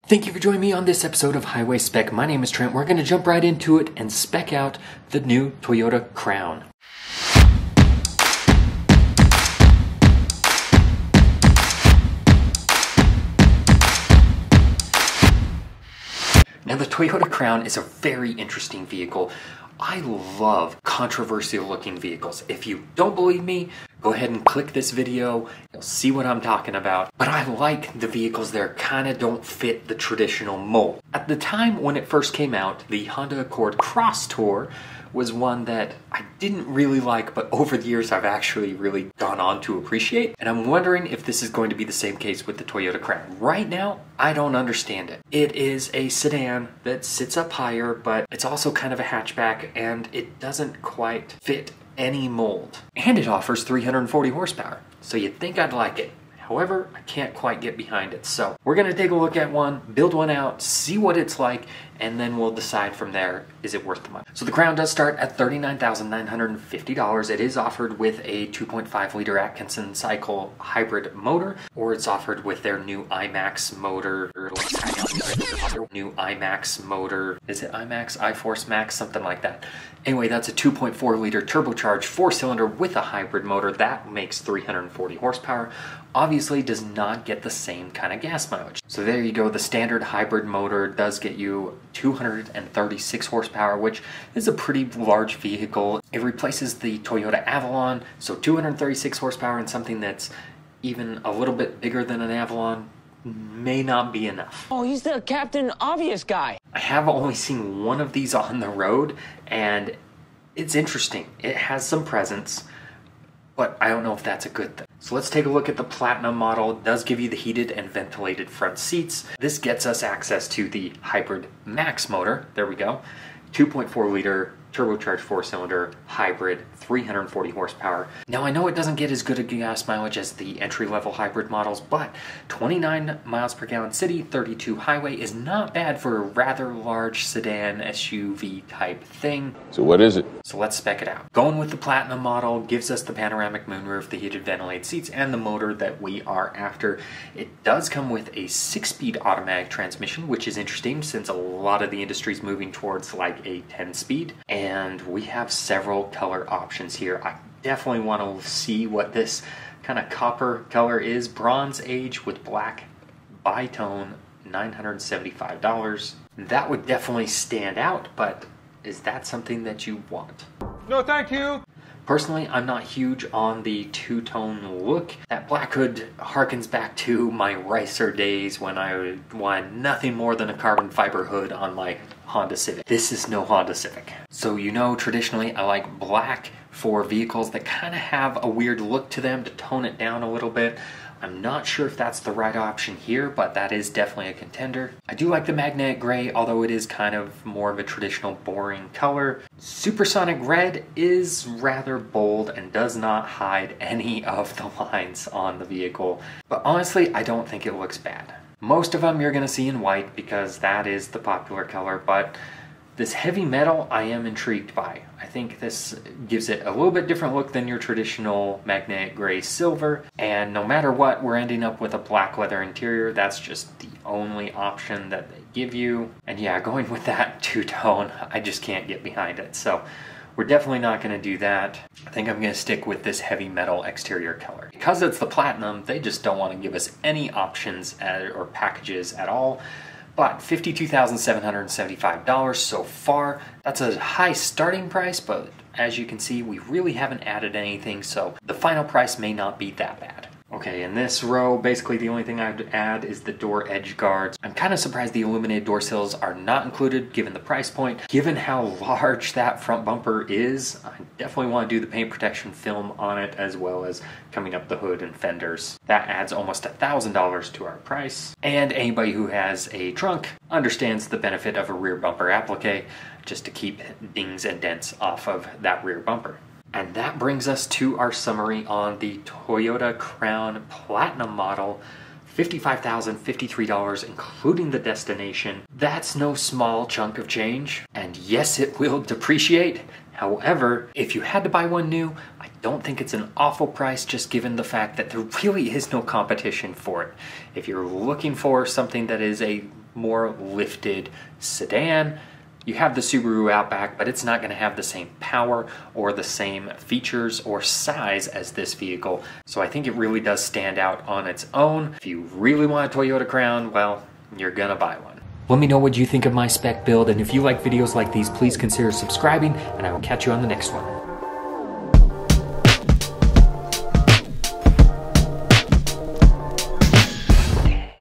Thank you for joining me on this episode of Highway Spec. My name is Trent. We're going to jump right into it and spec out the new Toyota Crown. Now, the Toyota Crown is a very interesting vehicle. I love controversial looking vehicles. If you don't believe me, go ahead and click this video. You'll see what I'm talking about. But I like the vehicles that kind of don't fit the traditional mold. At the time when it first came out, the Honda Accord Cross Tour was one that I didn't really like, but over the years I've actually really gone on to appreciate. And I'm wondering if this is going to be the same case with the Toyota Crown. Right now, I don't understand it. It is a sedan that sits up higher, but it's also kind of a hatchback, and it doesn't quite fit any mold. And it offers 340 horsepower, so you'd think I'd like it. However, I can't quite get behind it. So we're gonna take a look at one, build one out, see what it's like, and then we'll decide from there, is it worth the money? So the Crown does start at $39,950. It is offered with a 2.5 liter Atkinson cycle hybrid motor, or it's offered with their new IMAX motor. New IMAX motor. Is it IMAX? iForce Max? Something like that. Anyway, that's a 2.4 liter turbocharged 4-cylinder with a hybrid motor. That makes 340 horsepower. Obviously does not get the same kind of gas mileage. So there you go. The standard hybrid motor does get you 236 horsepower, which is a pretty large vehicle. It replaces the Toyota Avalon, so 236 horsepower in something that's even a little bit bigger than an Avalon may not be enough. Oh, he's the Captain Obvious guy. I have only seen one of these on the road, and it's interesting. It has some presence, but I don't know if that's a good thing. So let's take a look at the Platinum model. It does give you the heated and ventilated front seats. This gets us access to the hybrid Max motor. There we go. 2.4 liter turbocharged 4-cylinder hybrid, 340 horsepower. Now, I know it doesn't get as good a gas mileage as the entry-level hybrid models, but 29 miles per gallon city, 32 highway is not bad for a rather large sedan SUV type thing. So what is it? So let's spec it out. Going with the Platinum model gives us the panoramic moonroof, the heated ventilated seats, and the motor that we are after. It does come with a 6-speed automatic transmission, which is interesting since a lot of the industry is moving towards like a 10-speed. And we have several color options here. I definitely want to see what this kind of copper color is. Bronze Age with black bitone, $975. That would definitely stand out, but is that something that you want? No, thank you. Personally, I'm not huge on the two-tone look. That black hood harkens back to my Ricer days when I wanted nothing more than a carbon fiber hood on my Honda Civic. This is no Honda Civic. So you know, traditionally I like black for vehicles that kind of have a weird look to them to tone it down a little bit. I'm not sure if that's the right option here, but that is definitely a contender. I do like the magnetic gray, although it is kind of more of a traditional boring color. Supersonic red is rather bold and does not hide any of the lines on the vehicle. But honestly, I don't think it looks bad. Most of them you're going to see in white because that is the popular color, but this heavy metal I am intrigued by. I think this gives it a little bit different look than your traditional magnetic gray silver, and no matter what, we're ending up with a black leather interior. That's just the only option that they give you. And yeah, going with that two-tone, I just can't get behind it. So we're definitely not going to do that. I think I'm going to stick with this heavy metal exterior color. Because it's the Platinum, they just don't want to give us any options or packages at all. But $52,775 so far. That's a high starting price, but as you can see, we really haven't added anything, so the final price may not be that bad. Okay, in this row, basically the only thing I would add is the door edge guards. I'm kind of surprised the illuminated door sills are not included given the price point. Given how large that front bumper is, I definitely want to do the paint protection film on it as well as coming up the hood and fenders. That adds almost $1,000 to our price. And anybody who has a trunk understands the benefit of a rear bumper applique just to keep dings and dents off of that rear bumper. And that brings us to our summary on the Toyota Crown Platinum model. $55,053, including the destination. That's no small chunk of change. And yes, it will depreciate. However, if you had to buy one new, I don't think it's an awful price just given the fact that there really is no competition for it. If you're looking for something that is a more lifted sedan. You have the Subaru Outback, but it's not going to have the same power or the same features or size as this vehicle. So I think it really does stand out on its own. If you really want a Toyota Crown, well, you're going to buy one. Let me know what you think of my spec build, and if you like videos like these, please consider subscribing, and I will catch you on the next one.